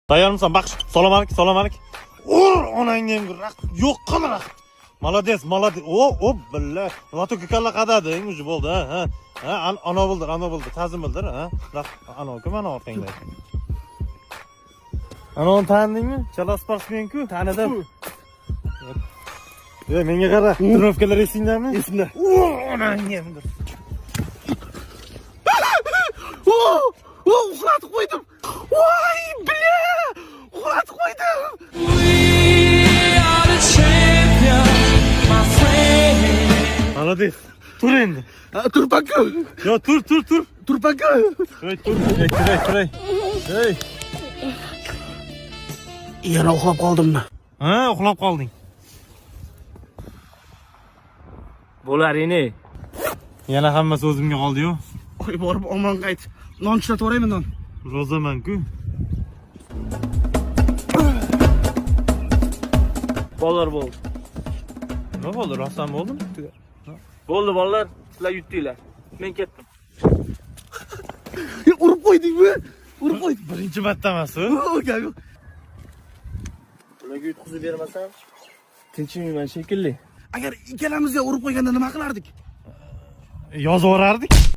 Tayyormisan? Bak, salom alik. Ur, onangga yo'q qilra. Молодец. O, billah. Lato kalla qadading, uji bo'ldi, ha. Ha, ana bo'ldi, ta'zim bildir, ha. Ana kim ana orqangda. Ana onu tanidingmi? Chala sportsmen-ku, tanidim. Menga qara, trenovalar esingdami? Esimda. Onangga. Uxlatib qo'ydim. Voy, bля! Uxlatib qo'ydim. Молодец. Tur endi. Turpakku. Yo, tur. Turpakku. Tur. Turay. Hey. Yana uxlab qoldimmi? Ha, uxlab qolding. Bo'larini. Yana hammasi o'zimga qoldi-yu. Qo'y borib omon qayt. Non ishlatib yuboraymi non? Rozaman-ku. Bolalar bo'ldi. Nima bo'ldi? Rostdan bo'ldimi? Bo'ldi bolalar, sizlar yutdinglar. Men ketdim. Urib qo'ydingmi? Urib qo'ydim. Birinchi marta emas-ku. Ularga yutqizib bermasam, tinchiyman shekilli. Agar ikkalamizga urib qo'yganda nima qilardik? Yozib yuborardik.